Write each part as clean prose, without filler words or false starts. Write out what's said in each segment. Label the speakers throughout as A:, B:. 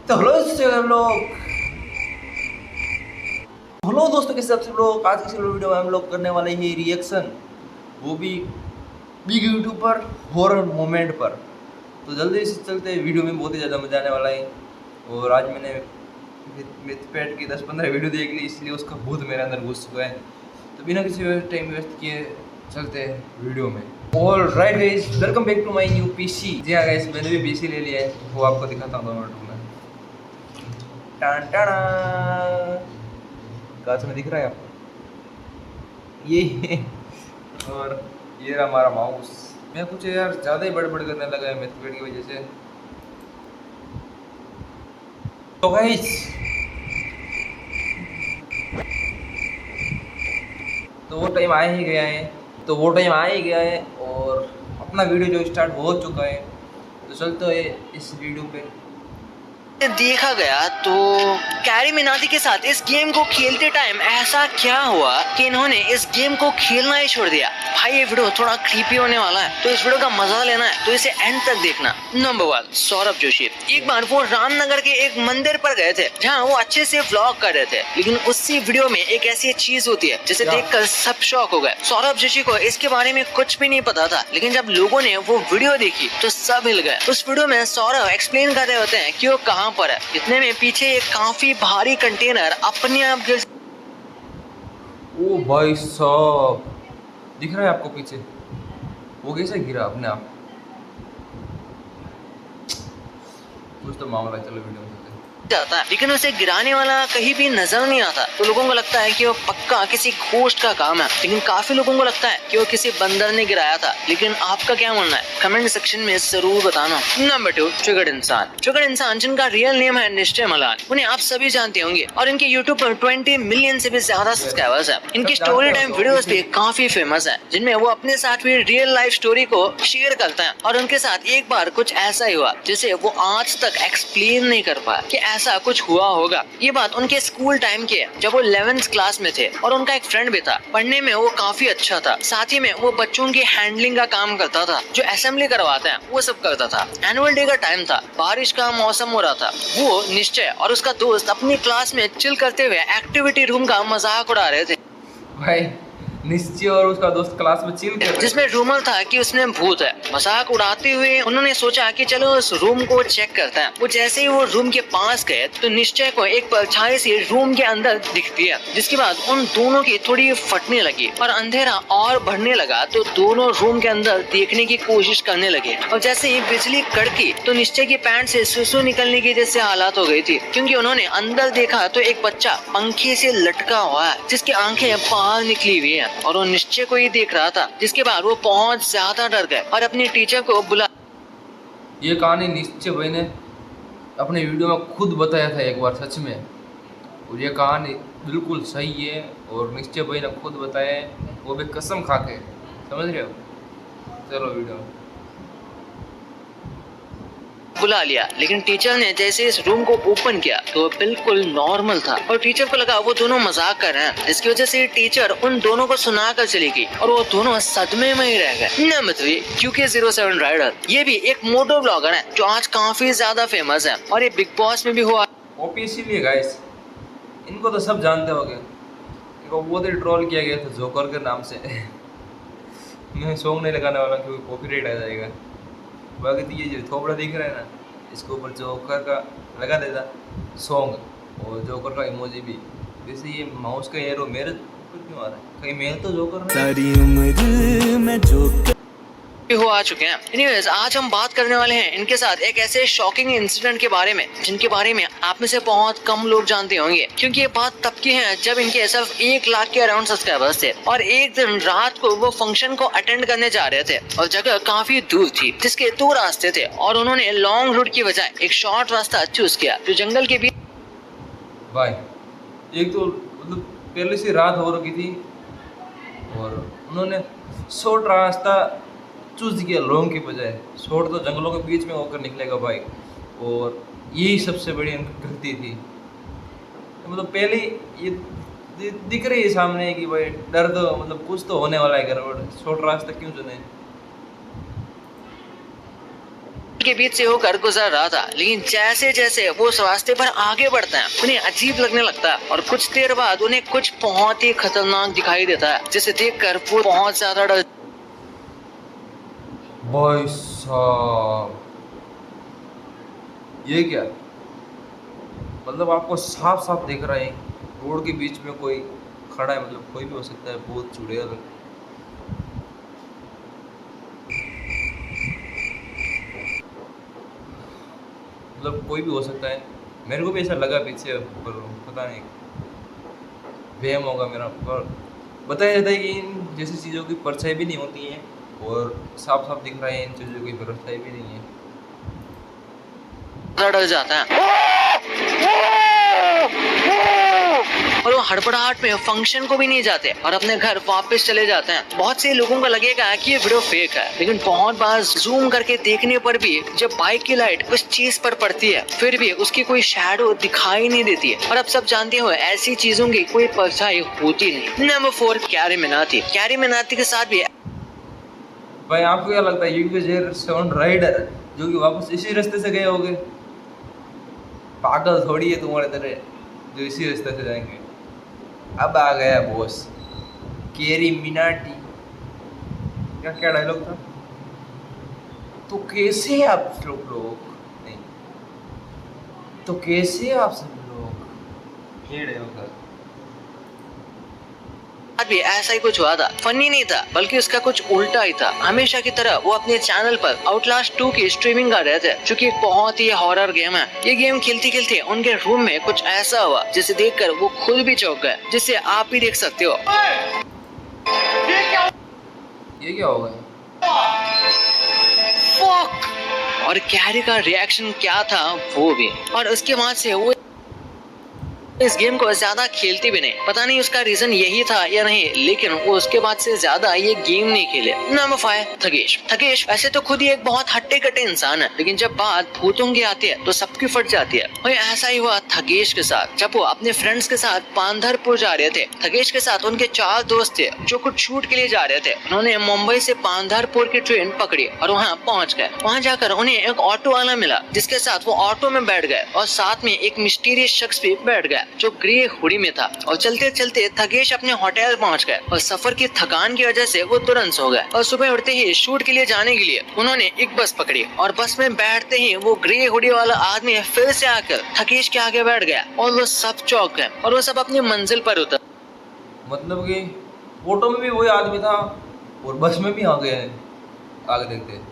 A: तो हेलो दोस्तों, के सब लोग आज की वीडियो में हम लोग करने वाले हैं रिएक्शन, वो भी बिग यूट्यूब पर हॉरर मोमेंट पर। तो जल्दी से चलते हैं वीडियो में, बहुत ही ज़्यादा मजा आने वाला है। और आज मैंने मिथपेट की 10-15 वीडियो देख ली, इसलिए उसका भूत मेरे अंदर घुस चुका है। तो बिना किसी टाइम वेस्ट किए चलते हैं वीडियो में। और right guys, welcome back to my new PC. जी हाँ गाइस, मैंने भी पीसी ले लिया है, वो आपको दिखाता हूँ 2 मिनट में। टान टाना कांच में दिख रहा है आपको ये और ये रहा हमारा माउस। मैं कुछ यार ज़्यादा ही बड़बड़ करने लगा है मैथपेड की वजह से। तो गाइस, तो वो टाइम आ ही गया है और अपना वीडियो जो स्टार्ट हो चुका है। तो चलते हैं इस वीडियो पे।
B: देखा गया तो कैरी मिनाटी के साथ इस गेम को खेलते टाइम ऐसा क्या हुआ कि इन्होंने इस गेम को खेलना ही छोड़ दिया। भाई ये वीडियो थोड़ा क्रीपी होने वाला है, तो इस वीडियो का मजा लेना है तो इसे एंड तक देखना। नंबर 1, सौरभ जोशी। एक बार वो रामनगर के एक मंदिर पर गए थे जहाँ वो अच्छे से व्लॉग कर रहे थे, लेकिन उसी वीडियो में एक ऐसी चीज होती है जिसे देखकर सब शॉक हो गए। सौरभ जोशी को इसके बारे में कुछ भी नहीं पता था, लेकिन जब लोगों ने वो वीडियो देखी तो सब हिल गए। उस वीडियो में सौरभ एक्सप्लेन कर रहे होते हैं कि वो कहाँ पर है। इतने में पीछे एक काफी भारी कंटेनर अपने आप गिर।
A: ओ भाई साहब, दिख रहा है आपको पीछे? वो कैसे गिरा अपने आप? कुछ तो मामला है। चलो वीडियो में
B: जाता है, लेकिन उसे गिराने वाला कहीं भी नजर नहीं आता। तो लोगों को लगता है कि वो पक्का किसी घोस्ट का काम है, लेकिन काफी लोगों को लगता है कि वो किसी बंदर ने गिराया था। लेकिन आपका क्या मानना है, कमेंट सेक्शन में जरूर बताना। नंबर 2, ट्रिगर्ड इंसान। ट्रिगर्ड इंसान जिनका रियल नेम है निश्चय मलान, उन्हें आप सभी जानते होंगे और इनके यूट्यूब पर 20 मिलियन से भी ज्यादा सब्सक्राइबर्स है। इनकी स्टोरी टाइम वीडियोस भी काफी फेमस है, जिनमें वो अपने साथ भी रियल लाइफ स्टोरी को शेयर करते हैं। और उनके साथ एक बार कुछ ऐसा ही हुआ जिसे वो आज तक एक्सप्लेन नहीं कर पाया कि ऐसा कुछ हुआ होगा। ये बात उनके स्कूल टाइम की है, जब वो 11th क्लास में थे और उनका एक फ्रेंड भी था। पढ़ने में वो काफी अच्छा था, साथ ही में वो बच्चों की हैंडलिंग का काम करता था, जो असेंबली करवाते हैं वो सब करता था। एनुअल डे का टाइम था, बारिश का मौसम हो रहा था। वो निश्चय और उसका दोस्त अपनी क्लास में चिल करते हुए एक्टिविटी रूम का मजाक उड़ा रहे थे।
A: भाई निश्चय और उसका दोस्त क्लास में चिल कर रहे थे,
B: जिसमें रूमर था कि उसमें भूत है। मजाक उड़ाते हुए उन्होंने सोचा कि चलो उस रूम को चेक करते हैं। वो जैसे ही वो रूम के पास गए तो निश्चय को एक परछाई से रूम के अंदर दिखती है, जिसके बाद उन दोनों की थोड़ी फटने लगी और अंधेरा और बढ़ने लगा। तो दोनों रूम के अंदर देखने की कोशिश करने लगे और जैसे ही बिजली कड़की तो निश्चय की पैंट से सुसु निकलने की जैसे हालात हो गई थी, क्योंकि उन्होंने अंदर देखा तो एक बच्चा पंखे से लटका हुआ है, जिसकी आंखें बाहर निकली हुई है और वो निश्चय को ही देख रहा था। जिसके बाद वो बहुत ज्यादा डर गए और अपने टीचर को बुला।
A: ये कहानी निश्चय भाई ने अपने वीडियो में खुद बताया था एक बार, सच में। और ये कहानी बिल्कुल सही है और निश्चय भाई ने खुद बताया है, वो भी कसम खा के। समझ रहे हो? चलो वीडियो
B: बुला लिया, लेकिन टीचर ने जैसे इस रूम को ओपन किया तो वो बिल्कुल नॉर्मल था और टीचर को लगा वो दोनों मजाक कर रहे हैं, जिसकी वजह से टीचर उन दोनों को सुना कर चली गई और वो दोनों सदमे में ही रह गए। Number 3, QK07 rider. ये भी एक मोटो ब्लॉगर है जो आज काफी ज्यादा फेमस है और ये बिग बॉस में भी हुआ।
A: ओपीसी लिए गाइस, इनको तो सब जानते होंगे। इनको बहुत ही ट्रोल किया गया था जोकर के नाम से मैं सॉन्ग नहीं लगाने वाला क्योंकि कॉपीराइट आ जाएगा। बाकी तो ये जो थोबड़ा दिख रहा है ना, इसके ऊपर जोकर का लगा देता सॉन्ग और जोकर का इमोजी भी। वैसे ये माउस का एरो मेरे ऊपर क्यों आ रहा है? कहीं मेरे तो जोकर नहीं?
C: सारी उम्र मैं जोकर
B: हो आ चुके हैं। एनीवेज, आज हम बात करने वाले हैं इनके साथ एक ऐसे शॉकिंग इंसिडेंट के बारे में जिनके बारे में आप में से बहुत कम लोग जानते होंगे, क्योंकि ये बात तब की है जब इनके सिर्फ 1 लाख के अराउंड सब्सक्राइबर्स थे और एक दिन रात को वो फंक्शन को अटेंड करने जा रहे थे और जगह काफी दूर थी, जिसके 2 रास्ते थे और उन्होंने लॉन्ग रूट की बजाय एक शॉर्ट रास्ता चूज किया जो जंगल के बीच।
A: भाई एक तो मतलब पहले से रात हो रखी थी और उन्होंने शॉर्ट रास्ता चूज किया लॉन्ग की बजाय। शॉर्ट तो जंगलों के बीच में होकर निकलेगा भाई, और यही सबसे बड़ी गलती थी। मतलब पहले ये दिख रही है सामने कि भाई डर तो मतलब कुछ तो होने वाला है गड़बड़, शॉर्ट रास्ता क्यों चुने?
B: के बीच से होकर गुजर रहा था, लेकिन जैसे जैसे वो उस रास्ते पर आगे बढ़ते हैं उन्हें अजीब लगने लगता है और कुछ देर बाद उन्हें कुछ बहुत ही खतरनाक दिखाई देता है, जिसे देखकर वो बहुत ज्यादा डर।
A: भाई साहब, ये क्या? मतलब आपको साफ साफ दिख रहा है रोड के बीच में कोई खड़ा है, मतलब कोई भी हो सकता है, भूत चुड़ैल। मतलब कोई भी हो सकता है। मेरे को भी ऐसा लगा पीछे, पर पता नहीं, वहम होगा मेरा। पर बताया जाता है कि इन जैसी चीज़ों की परछाई भी नहीं होती है और साफ साफ दिख रहा है इन चीज़ों की परछाई भी नहीं है।
B: डर जाता है और वो हड़बड़ाहट में फंक्शन को भी नहीं जाते और अपने घर वापस चले जाते हैं। बहुत से लोगों को लगेगा कि ये वीडियो फेक है, लेकिन बहुत बार जूम करके देखने पर भी जब बाइक की लाइट उस चीज पर पड़ती है फिर भी उसकी कोई शैडो दिखाई नहीं देती है। और अब सब जानते हो ऐसी चीजों की कोई परछाई होती नहीं। Number 4, carry Minati. Carry Minati के साथ भी
A: भाई आपको क्या लगता है UP07 राइडर जो कि वापस इसी रास्ते से गए होंगे? पागल थोड़ी है तुम्हारे तरह जो इसी रास्ते से जाएंगे। अब आ गया बॉस कैरी मिनाटी। क्या क्या डायलॉग था? तो कैसे आप लोग नहीं, तो कैसे आप सब लोग, ये डायलॉग था।
B: भी ऐसा ही कुछ हुआ था। फनी नहीं था बल्कि उसका कुछ उल्टा ही था। हमेशा की तरह वो अपने चैनल पर आउटलास्ट 2 की स्ट्रीमिंग कर रहे थे, जो कि एक बहुत ही हॉरर गेम है। ये गेम खेलते खेलते उनके रूम में कुछ ऐसा हुआ जिसे देखकर वो खुद भी चौंक गए, जिसे आप भी देख सकते हो।
A: ये क्या हो गया?
B: और कैरी का रिएक्शन क्या था वो भी। और उसके बाद से वो इस गेम को ज्यादा खेलती भी नहीं। पता नहीं उसका रीजन यही था या नहीं, लेकिन वो उसके बाद से ज्यादा ये गेम नहीं खेले। नंबर 5, थगेश। थगेश वैसे तो खुद ही एक बहुत हट्टे कट्टे इंसान है, लेकिन जब बात भूतों की आती है तो सबकी फट जाती है। और ऐसा ही हुआ थगेश के साथ। जब वो अपने फ्रेंड्स के साथ पांधरपुर जा रहे थे, थगेश के साथ उनके 4 दोस्त थे जो कुछ शूट के लिए जा रहे थे। उन्होंने मुंबई से पांधरपुर की ट्रेन पकड़ी और वहाँ पहुँच गए। वहाँ जाकर उन्हें एक ऑटो वाला मिला जिसके साथ वो ऑटो में बैठ गए और साथ में एक मिस्टीरियस शख्स भी बैठ गया जो ग्रे हुडी में था। और चलते चलते थगेश अपने होटल पहुंच गए और सफर की थकान की वजह से वो तुरंत सो गए। और सुबह उठते ही शूट के लिए जाने के लिए उन्होंने एक बस पकड़ी और बस में बैठते ही वो ग्रे हुडी वाला आदमी फिर से आकर थगेश के आगे बैठ गया और वो सब चौंक गए और वो सब अपनी मंजिल पर उतर।
A: मतलब कि फोटो में भी वही आदमी था और बस में भी आ गए हैं आगे देखते।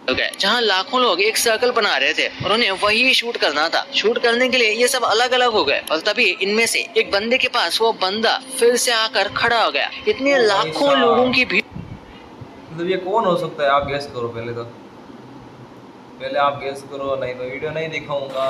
B: जहाँ लाखों लोग एक सर्कल बना रहे थे और उन्हें वही शूट करना था। शूट करने के लिए ये सब अलग अलग हो गए और तभी इनमें से एक बंदे के पास वो बंदा फिर से आकर खड़ा हो गया। इतने लाखों लोगों की भीड़।
A: मतलब ये कौन हो सकता है? आप गेस करो पहले तो, पहले आप गेस करो, नहीं तो वीडियो नहीं दिखाऊंगा।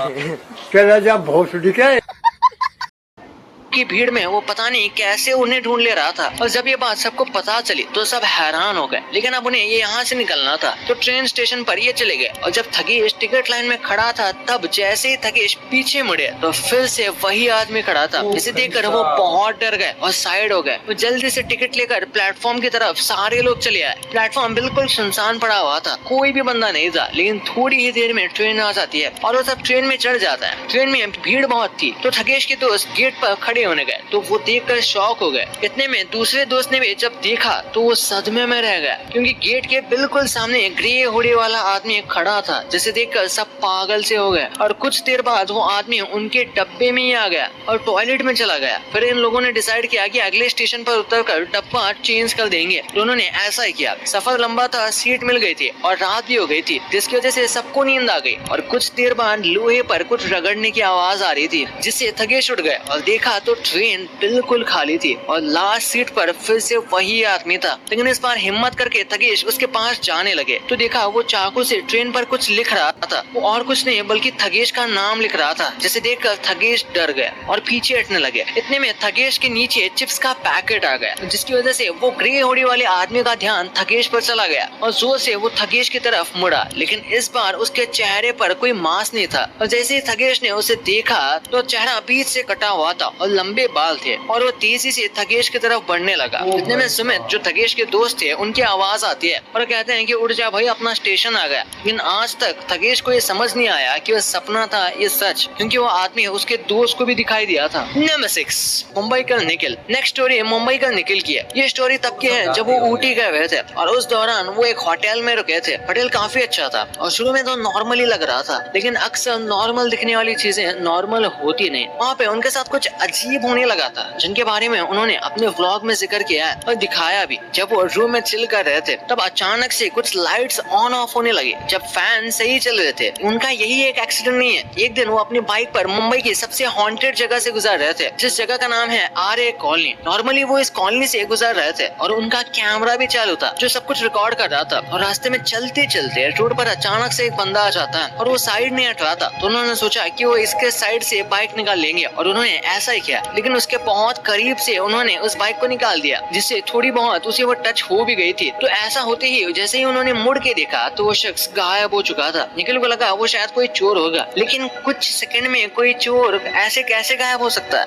B: की भीड़ में वो पता नहीं कैसे उन्हें ढूंढ ले रहा था। और जब ये बात सबको पता चली तो सब हैरान हो गए, लेकिन अब उन्हें ये यहाँ से निकलना था तो ट्रेन स्टेशन पर ये चले गए। और जब थगेश टिकट लाइन में खड़ा था तब जैसे ही थगेश पीछे मुड़े तो फिर से वही आदमी खड़ा था, जिसे देखकर वो बहुत डर गए और साइड हो गए। वो जल्दी से टिकट लेकर प्लेटफॉर्म की तरफ सारे लोग चले आए। प्लेटफॉर्म बिल्कुल सुनसान पड़ा हुआ था, कोई भी बंदा नहीं था। लेकिन थोड़ी ही देर में ट्रेन आ जाती है और वो सब ट्रेन में चढ़ जाता है। ट्रेन में भीड़ बहुत थी तो थगेश के दोस्त गेट पर खड़े होने गए तो वो देखकर शॉक हो गए। इतने में दूसरे दोस्त ने भी जब देखा तो वो सदमे में रह गया, क्योंकि गेट के बिल्कुल सामने ग्रे हुडी वाला आदमी खड़ा था, जिसे देखकर सब पागल से हो गए। और कुछ देर बाद वो आदमी उनके डब्बे में ही आ गया और टॉयलेट में चला गया। फिर इन लोगों ने डिसाइड किया कि अगले स्टेशन पर उतरकर डब्बा चेंज कर देंगे, तो उन्होंने ऐसा ही किया। सफर लंबा था, सीट मिल गई थी और रात भी हो गई थी, जिसकी वजह से सबको नींद आ गई। और कुछ देर बाद लोहे पर कुछ रगड़ने की आवाज आ रही थी, जिससे थगेश उठ गए और देखा तो ट्रेन बिल्कुल खाली थी और लास्ट सीट पर फिर से वही आदमी था। लेकिन इस बार हिम्मत करके थगेश उसके पास जाने लगे तो देखा वो चाकू से ट्रेन पर कुछ लिख रहा था। वो और कुछ नहीं बल्कि थगेश का नाम लिख रहा था, जिसे देखकर थगेश डर गया और पीछे हटने लगे। इतने में थगेश के नीचे चिप्स का पैकेट आ गया, जिसकी वजह से वो ग्रे हुडी वाले आदमी का ध्यान थगेश पर चला गया और जोर से वो थगेश की तरफ मुड़ा। लेकिन इस बार उसके चेहरे पर कोई मांस नहीं था और जैसे ही थगेश ने उसे देखा तो चेहरा बीच से कटा हुआ था और लंबे बाल थे और वो तेजी से थकेश की तरफ बढ़ने लगा। इतने में सुमित, जो थकेश के दोस्त थे, उनकी आवाज आती है और कहते हैं कि उठ जा भाई, अपना स्टेशन आ गया। लेकिन आज तक थकेश को ये समझ नहीं आया कि वो सपना था ये सच, क्योंकि वो आदमी उसके दोस्त को भी दिखाई दिया था। नंबर 6, मुंबई का निखिल। नेक्स्ट स्टोरी मुंबई का निखिल की है। ये स्टोरी तब की है जब वो ऊटी गए हुए थे और उस दौरान वो एक होटल में रुके थे। होटल काफी अच्छा था और शुरू में तो नॉर्मली लग रहा था, लेकिन अक्सर नॉर्मल दिखने वाली चीजें नॉर्मल होती नहीं। वहाँ पे उनके साथ कुछ अजीब होने लगा था, जिनके बारे में उन्होंने अपने व्लॉग में जिक्र किया है और दिखाया भी। जब वो रूम में चिल कर रहे थे तब अचानक से कुछ लाइट्स ऑन ऑफ होने लगी जब फैन सही चल रहे थे। उनका यही एक एक्सीडेंट नहीं है। एक दिन वो अपनी बाइक पर मुंबई की सबसे हॉन्टेड जगह से गुजर रहे थे, जिस जगह का नाम है आर्य कॉलोनी। नॉर्मली वो इस कॉलोनी से गुजर रहे थे और उनका कैमरा भी चालू था जो सब कुछ रिकॉर्ड कर रहा था। और रास्ते में चलते चलते रोड पर अचानक से एक बंदा आ जाता है और वो साइड नहीं हट रहा था। तो उन्होंने सोचा कि वो इसके साइड से बाइक निकाल लेंगे और उन्होंने ऐसा ही किया। लेकिन उसके बहुत करीब से उन्होंने उस बाइक को निकाल दिया, जिससे थोड़ी बहुत उसे वो टच हो भी गई थी। तो ऐसा होते ही जैसे ही उन्होंने मुड़ के देखा तो वो शख्स गायब हो चुका था। निखिल को लगा वो शायद कोई चोर होगा, लेकिन कुछ सेकंड में कोई चोर ऐसे कैसे गायब हो सकता है।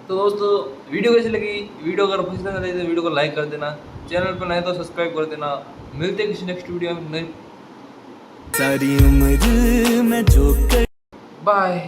A: तो दोस्तों, वीडियो कैसी लगी? वीडियो अगर पसंद आ रही तो वीडियो को लाइक कर देना, चैनल पर नए तो सब्सक्राइब कर देना। मिलते हैं किसी नेक्स्ट वीडियो में।
C: सारी उम्र मैं जो कर
A: बाय।